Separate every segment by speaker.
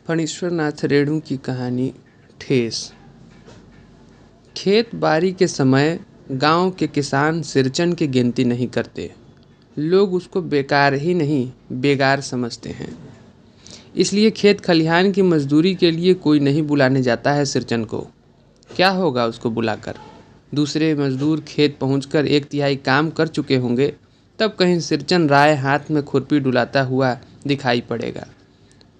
Speaker 1: फणीश्वरनाथ रेणु की कहानी ठेस। खेत बारी के समय गांव के किसान सिरचन की गिनती नहीं करते। लोग उसको बेकार ही नहीं बेगार समझते हैं। इसलिए खेत खलिहान की मजदूरी के लिए कोई नहीं बुलाने जाता है सिरचन को। क्या होगा उसको बुलाकर? दूसरे मजदूर खेत पहुंचकर 1/3 काम कर चुके होंगे, तब कहीं सिरचन राय हाथ में खुरपी डुलाता हुआ दिखाई पड़ेगा,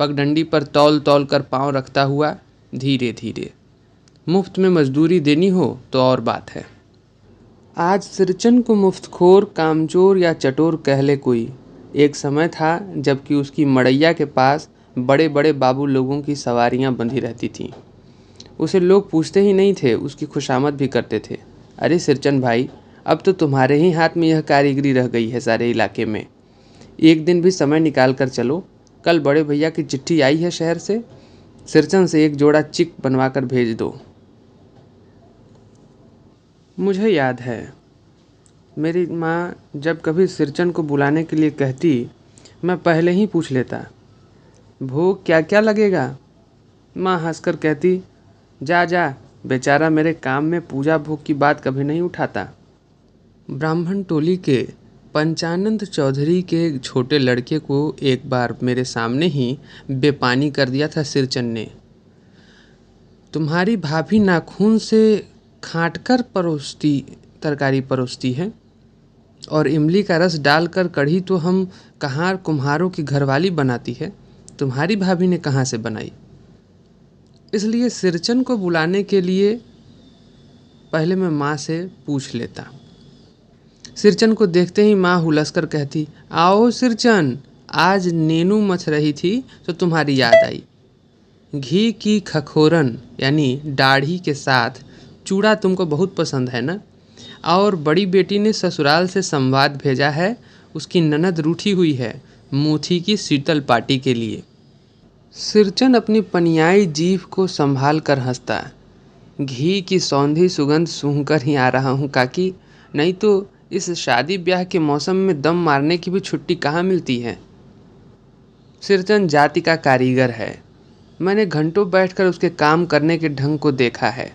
Speaker 1: पगडंडी पर तौल तौल कर पांव रखता हुआ धीरे धीरे। मुफ्त में मजदूरी देनी हो तो और बात है। आज सिरचन को मुफ्तखोर, कामचोर या चटोर कह ले कोई। एक समय था जबकि उसकी मड़ैया के पास बड़े बड़े बाबू लोगों की सवारियां बंधी रहती थीं। उसे लोग पूछते ही नहीं थे, उसकी खुशामद भी करते थे। अरे सिरचन भाई, अब तो तुम्हारे ही हाथ में यह कारीगरी रह गई है सारे इलाके में। एक दिन भी समय निकाल कर चलो। कल बड़े भैया की चिट्ठी आई है शहर से, सिरचन से एक जोड़ा चिक बनवा कर भेज दो। मुझे याद है, मेरी माँ जब कभी सिरचन को बुलाने के लिए कहती, मैं पहले ही पूछ लेता, भोग क्या क्या लगेगा? माँ हंसकर कहती, जा जा, बेचारा मेरे काम में पूजा भोग की बात कभी नहीं उठाता। ब्राह्मण टोली के पंचानंद चौधरी के छोटे लड़के को एक बार मेरे सामने ही बेपानी कर दिया था सिरचन ने। तुम्हारी भाभी नाखून से खाटकर तरकारी परोसती है, और इमली का रस डालकर कढ़ी तो हम कहार कुम्हारों की घरवाली बनाती है। तुम्हारी भाभी ने कहाँ से बनाई? इसलिए सिरचन को बुलाने के लिए पहले मैं माँ से पूछ लेता। सिरचन को देखते ही माँ हुलसकर कहती, आओ सिरचन, आज नेनू मच रही थी तो तुम्हारी याद आई। घी की खखोरन यानी दाढ़ी के साथ चूड़ा तुमको बहुत पसंद है ना? और बड़ी बेटी ने ससुराल से संवाद भेजा है, उसकी ननद रूठी हुई है मूथी की शीतल पार्टी के लिए। सिरचन अपनी पनियाई जीभ को संभाल कर हंसता। घी की सौंधी सुगंध सूंघकर ही आ रहा हूँ काकी, नहीं तो इस शादी ब्याह के मौसम में दम मारने की भी छुट्टी कहाँ मिलती है। सिरचन जाति का कारीगर है। मैंने घंटों बैठकर उसके काम करने के ढंग को देखा है।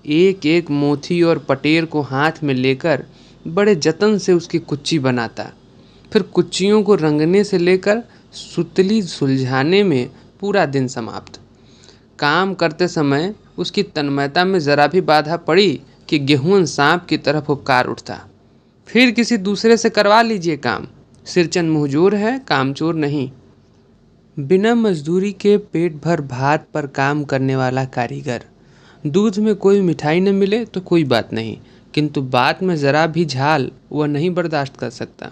Speaker 1: एक एक मोती और पटेर को हाथ में लेकर बड़े जतन से उसकी कुच्ची बनाता, फिर कुच्चियों को रंगने से लेकर सुतली सुलझाने में पूरा दिन समाप्त। काम करते समय उसकी तन्मयता में जरा भी बाधा पड़ी कि गेहूं सांप की तरफ उपकार उठता। फिर किसी दूसरे से करवा लीजिए काम, सिरचन मुंहजोर है, कामचोर नहीं। बिना मजदूरी के पेट भर भात पर काम करने वाला कारीगर। दूध में कोई मिठाई न मिले तो कोई बात नहीं, किंतु बात में जरा भी झाल वह नहीं बर्दाश्त कर सकता।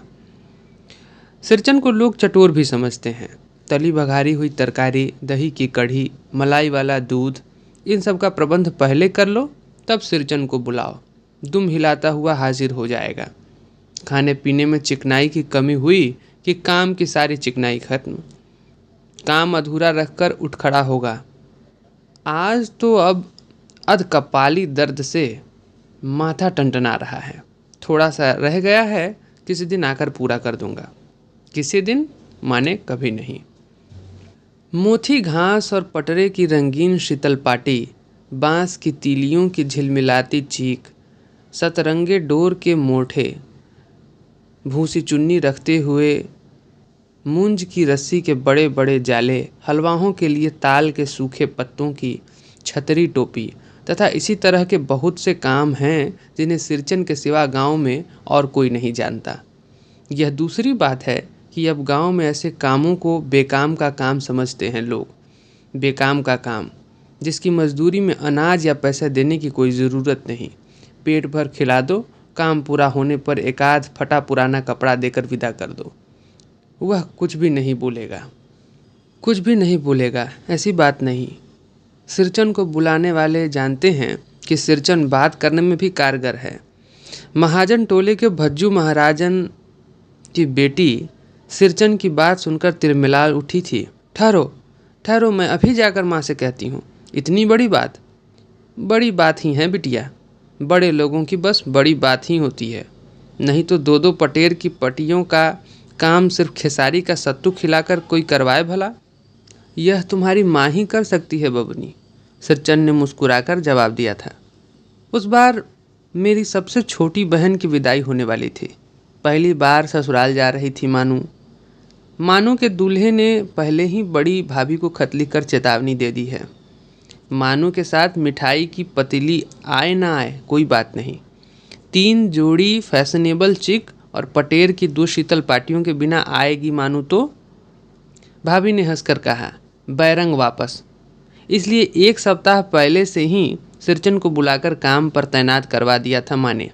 Speaker 1: सिरचन को लोग चटोर भी समझते हैं। तली बघारी हुई तरकारी, दही की कढ़ी, मलाई वाला दूध, इन सब का प्रबंध पहले कर लो, तब सिरचन को बुलाओ, दुम हिलाता हुआ हाजिर हो जाएगा। खाने पीने में चिकनाई की कमी हुई कि काम की सारी चिकनाई खत्म। काम अधूरा रखकर उठ खड़ा होगा। आज तो अब अधकपाली दर्द से माथा टंटना रहा है, थोड़ा सा रह गया है, किसी दिन आकर पूरा कर दूंगा। किसी दिन माने कभी नहीं। मोथी घास और पटरे की रंगीन शीतल पाटी, बांस की तीलियों की झिलमिलाती चीख, सतरंगे डोर के मोठे, भूसी चुन्नी रखते हुए मूंज की रस्सी के बड़े बड़े जाले, हलवाओं के लिए ताल के सूखे पत्तों की छतरी टोपी तथा इसी तरह के बहुत से काम हैं जिन्हें सिरचन के सिवा गांव में और कोई नहीं जानता। यह दूसरी बात है कि अब गांव में ऐसे कामों को बेकाम का काम समझते हैं लोग। बेकाम का काम, जिसकी मजदूरी में अनाज या पैसा देने की कोई ज़रूरत नहीं। पेट भर खिला दो, काम पूरा होने पर एकाध फटा पुराना कपड़ा देकर विदा कर दो। वह कुछ भी नहीं बोलेगा, कुछ भी नहीं बोलेगा, ऐसी बात नहीं। सिरचन को बुलाने वाले जानते हैं कि सिरचन बात करने में भी कारगर है। महाजन टोले के भज्जू महाराजन की बेटी सिरचन की बात सुनकर तिलमिला उठी थी। ठहरो ठहरो, मैं अभी जाकर माँ से कहती हूँ। इतनी बड़ी बात? बड़ी बात ही है बिटिया, बड़े लोगों की बस बड़ी बात ही होती है। नहीं तो 2-2 पटेर की पटियों का काम सिर्फ खेसारी का सत्तू खिलाकर कोई करवाए भला? यह तुम्हारी माँ ही कर सकती है बबनी, सिरचन ने मुस्कुराकर जवाब दिया था। उस बार मेरी सबसे छोटी बहन की विदाई होने वाली थी। पहली बार ससुराल जा रही थी मानू। मानू के दूल्हे ने पहले ही बड़ी भाभी को खत लिखकर चेतावनी दे दी है। मानू के साथ मिठाई की पतीली आए ना आए कोई बात नहीं, 3 जोड़ी फैशनेबल चिक और पटेर की 2 शीतल पार्टियों के बिना आएगी मानू तो। भाभी ने हंसकर कहा, बैरंग वापस। इसलिए 1 सप्ताह पहले से ही सिरचन को बुलाकर काम पर तैनात करवा दिया था माँ ने।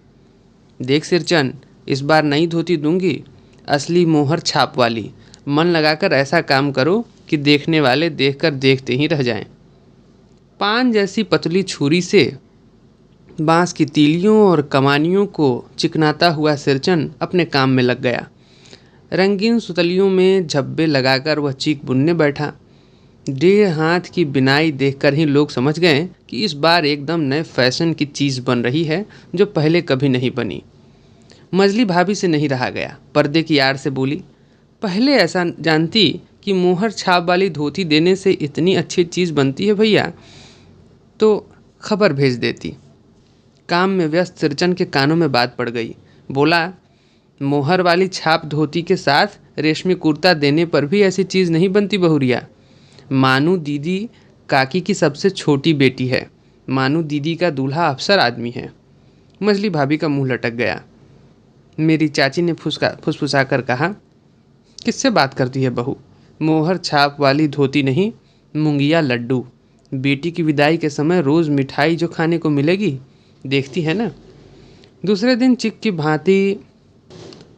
Speaker 1: देख सिरचन, इस बार नई धोती दूंगी, असली मोहर छाप वाली। मन लगाकर ऐसा काम करो कि देखने वाले देखकर देखते ही रह जाएं। पान जैसी पतली छुरी से बांस की तीलियों और कमानियों को चिकनाता हुआ सिरचन अपने काम में लग गया। रंगीन सुतलियों में झब्बे लगाकर वह चीक बुनने बैठा। 1.5 हाथ की बिनाई देखकर ही लोग समझ गए कि इस बार एकदम नए फैशन की चीज़ बन रही है जो पहले कभी नहीं बनी। मजली भाभी से नहीं रहा गया, पर्दे की आड़ से बोली, पहले ऐसा जानती कि मोहर छाप वाली धोती देने से इतनी अच्छी चीज़ बनती है भैया तो खबर भेज देती। काम में व्यस्त सिरचन के कानों में बात पड़ गई। बोला, मोहर वाली छाप धोती के साथ रेशमी कुर्ता देने पर भी ऐसी चीज़ नहीं बनती बहुरिया। मानू दीदी काकी की सबसे छोटी बेटी है। मानू दीदी का दूल्हा अफसर आदमी है। मछली भाभी का मुंह लटक गया। मेरी चाची ने फुसफुसा कर कहा, किससे बात करती है बहू? मोहर छाप वाली धोती नहीं, मुंगिया लड्डू। बेटी की विदाई के समय रोज़ मिठाई जो खाने को मिलेगी, देखती है ना। दूसरे दिन चिक की भांति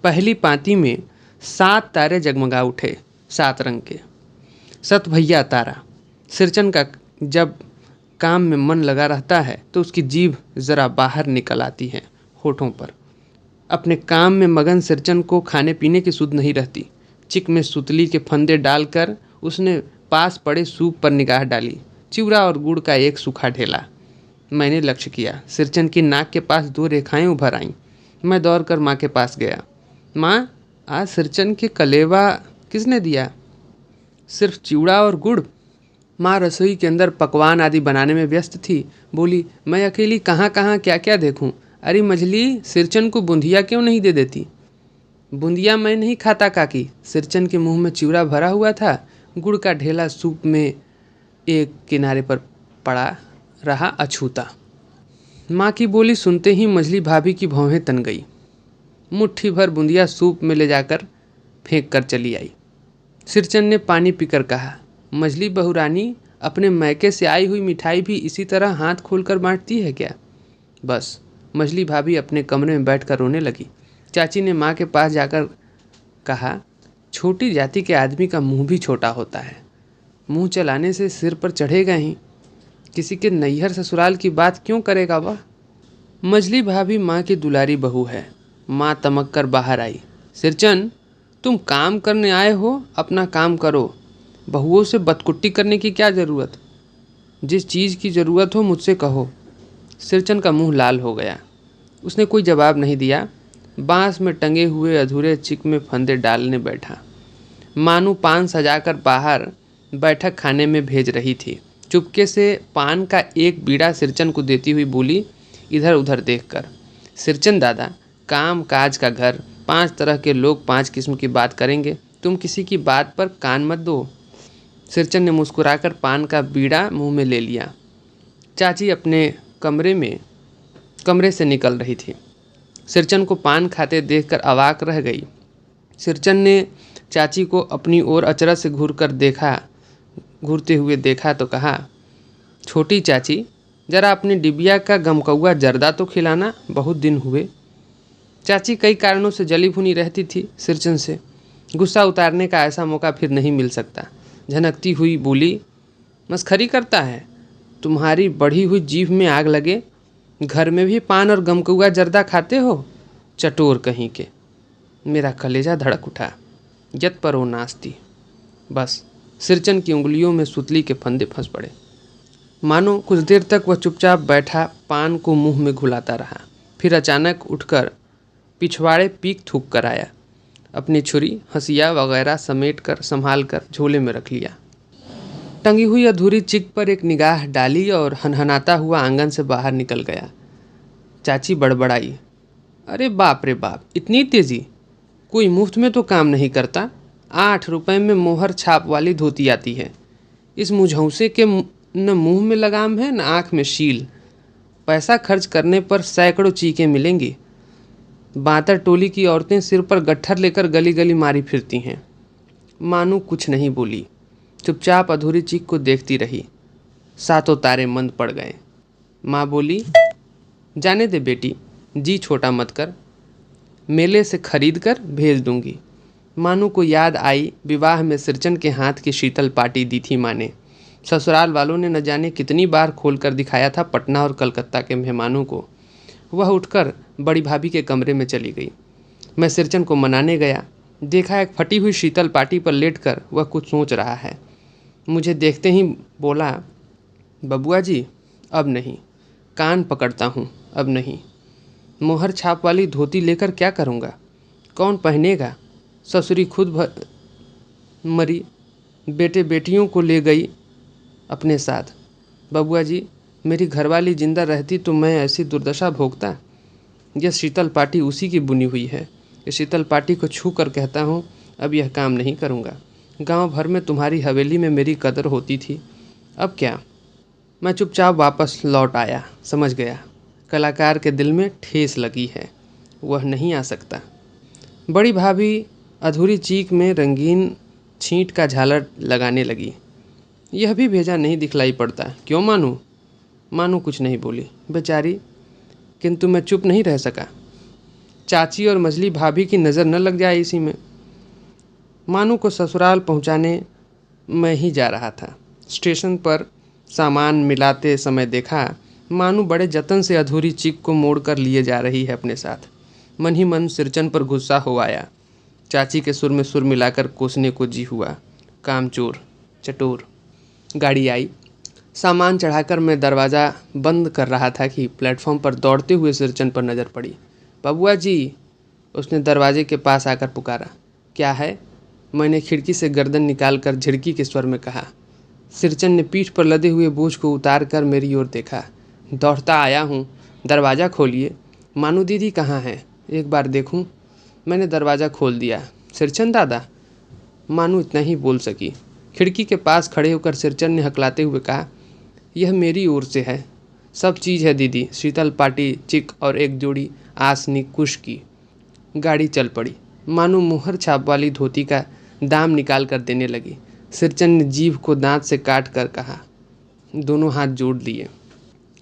Speaker 1: पहली पाँति में 7 तारे जगमगा उठे, 7 रंग के। 7 भैया तारा। सिरचन का जब काम में मन लगा रहता है तो उसकी जीभ ज़रा बाहर निकल आती है होठों पर। अपने काम में मगन सिरचन को खाने पीने की सुध नहीं रहती। चिक में सुतली के फंदे डालकर उसने पास पड़े सूप पर निगाह डाली। चिवड़ा और गुड़ का एक सूखा ढेला। मैंने लक्ष्य किया, सिरचन की नाक के पास 2 रेखाएं उभर आईं। मैं दौड़कर माँ के पास गया। माँ, आज सिरचन के कलेवा किसने दिया? सिर्फ चिवड़ा और गुड़। माँ रसोई के अंदर पकवान आदि बनाने में व्यस्त थी। बोली, मैं अकेली कहाँ कहाँ क्या क्या देखूँ। अरे मझली, सिरचन को बूंदिया क्यों नहीं दे देती? बूंदिया मैं नहीं खाता काकी। सिरचन के मुंह में चिवड़ा भरा हुआ था, गुड़ का ढेला सूप में एक किनारे पर पड़ा रहा अछूता। माँ की बोली सुनते ही मझली भाभी की भौहें तन गई। मुट्ठी भर बूंदिया सूप में ले जाकर फेंक कर चली आई। सिरचन ने पानी पीकर कहा, मझली बहुरानी, अपने मैके से आई हुई मिठाई भी इसी तरह हाथ खोलकर बांटती है क्या? बस। मझली भाभी अपने कमरे में बैठकर रोने लगी। चाची ने माँ के पास जाकर कहा, छोटी जाति के आदमी का मुंह भी छोटा होता है। मुंह चलाने से सिर पर चढ़ेगा ही। किसी के नैहर ससुराल की बात क्यों करेगा वह? मझली भाभी माँ की दुलारी बहू है। माँ तमक कर बाहर आई। सिरचन, तुम काम करने आए हो, अपना काम करो। बहुओं से बदकुट्टी करने की क्या ज़रूरत? जिस चीज़ की ज़रूरत हो मुझसे कहो। सिरचन का मुंह लाल हो गया। उसने कोई जवाब नहीं दिया। बांस में टंगे हुए अधूरे चिक में फंदे डालने बैठा। मानू पान सजाकर बाहर बैठक खाने में भेज रही थी। चुपके से पान का एक बीड़ा सिरचन को देती हुई बोली, इधर उधर देखकर, सिरचन दादा, काम काज का घर, 5 तरह के लोग 5 किस्म की बात करेंगे, तुम किसी की बात पर कान मत दो। सिरचन ने मुस्कुराकर पान का बीड़ा मुंह में ले लिया। चाची अपने कमरे से निकल रही थी। सिरचन को पान खाते देखकर अवाक रह गई। सिरचन ने चाची को अपनी ओर अचरज से घूरते हुए देखा तो कहा, छोटी चाची, जरा अपनी डिबिया का गमकौआ जर्दा तो खिलाना, बहुत दिन हुए। चाची कई कारणों से जली भुनी रहती थी सिरचन से। गुस्सा उतारने का ऐसा मौका फिर नहीं मिल सकता। झनकती हुई बोली, मस्खरी करता है? तुम्हारी बढ़ी हुई जीभ में आग लगे। घर में भी पान और गमकौआ जर्दा खाते हो? चटोर कहीं के। मेरा कलेजा धड़क उठा। यत पर वो नाचती। बस सिरचन की उंगलियों में सुतली के फंदे फंस पड़े। मानो कुछ देर तक वह चुपचाप बैठा पान को मुंह में घुलाता रहा। फिर अचानक उठकर पिछवाड़े पीक थूक कर आया। अपनी छुरी, हंसिया वगैरह समेट कर संभाल कर झोले में रख लिया। टंगी हुई अधूरी चिक पर एक निगाह डाली और हनहनाता हुआ आंगन से बाहर निकल गया। चाची बड़बड़ाई, अरे बाप रे बाप, इतनी तेजी! कोई मुफ्त में तो काम नहीं करता। 8 रुपए में मोहर छाप वाली धोती आती है। इस मुझौसे के न मुंह में लगाम है न आँख में शील। पैसा खर्च करने पर सैकड़ों चीखें मिलेंगी। बांतर टोली की औरतें सिर पर गट्ठर लेकर गली गली मारी फिरती हैं। मानू कुछ नहीं बोली, चुपचाप अधूरी चीख को देखती रही। सातों तारे मंद पड़ गए। माँ बोली, जाने दे बेटी, जी छोटा मत कर, मेले से खरीद कर भेज दूंगी। मानू को याद आई विवाह में सिरचन के हाथ की शीतल पाटी दी थी माँ ने। ससुराल वालों ने न जाने कितनी बार खोल कर दिखाया था पटना और कलकत्ता के मेहमानों को। वह उठकर बड़ी भाभी के कमरे में चली गई। मैं सिरचन को मनाने गया, देखा एक फटी हुई शीतल पाटी पर लेटकर वह कुछ सोच रहा है। मुझे देखते ही बोला, बबुआ जी अब नहीं, कान पकड़ता हूँ, अब नहीं। मोहर छाप वाली धोती लेकर क्या करूँगा? कौन पहनेगा? ससुरी खुद मरी, बेटे बेटियों को ले गई अपने साथ। बबुआ जी, मेरी घरवाली जिंदा रहती तो मैं ऐसी दुर्दशा भोगता? यह शीतल पाटी उसी की बुनी हुई है। इस शीतल पाटी को छू कर कहता हूँ, अब यह काम नहीं करूँगा। गांव भर में तुम्हारी हवेली में मेरी कदर होती थी, अब क्या? मैं चुपचाप वापस लौट आया। समझ गया कलाकार के दिल में ठेस लगी है, वह नहीं आ सकता। बड़ी भाभी अधूरी चीख में रंगीन छींट का झालर लगाने लगी। यह भी भेजा नहीं दिखलाई पड़ता, क्यों मानू? मानू कुछ नहीं बोली बेचारी, किंतु मैं चुप नहीं रह सका। चाची और मझली भाभी की नज़र न लग जाए इसी में। मानू को ससुराल पहुंचाने मैं ही जा रहा था। स्टेशन पर सामान मिलाते समय देखा मानू बड़े जतन से अधूरी चीख को मोड़कर लिए जा रही है अपने साथ। मन ही मन सिरचन पर गुस्सा हो आया। चाची के सुर में सुर मिलाकर कोसने को जी हुआ। कामचोर, चटोर। गाड़ी आई। सामान चढ़ाकर मैं दरवाज़ा बंद कर रहा था कि प्लेटफॉर्म पर दौड़ते हुए सिरचन पर नज़र पड़ी। बबुआ जी, उसने दरवाजे के पास आकर पुकारा। क्या है? मैंने खिड़की से गर्दन निकालकर झिड़की के स्वर में कहा। सिरचन ने पीठ पर लदे हुए बोझ को उतार कर मेरी ओर देखा। दौड़ता आया हूँ, दरवाज़ा खोलिए। मानू दीदी कहाँ है? एक बार देखूँ। मैंने दरवाज़ा खोल दिया। सिरचन दादा? मानू इतना ही बोल सकी। खिड़की के पास खड़े होकर सिरचन ने हकलाते हुए कहा, यह मेरी ओर से है, सब चीज़ है दीदी, शीतल पाटी, चिक और एक जोड़ी आसनी कुश की। गाड़ी चल पड़ी। मानू मोहर छाप वाली धोती का दाम निकाल कर देने लगी। सिरचन ने जीभ को दांत से काट कर कहा। दोनों हाथ जोड़ लिए।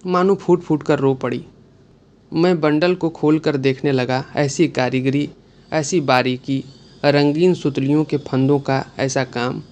Speaker 1: मानू फूट फूट कर रो पड़ी। मैं बंडल को खोल कर देखने लगा। ऐसी कारीगरी, ऐसी बारीकी, रंगीन सुतलियों के फंदों का ऐसा काम।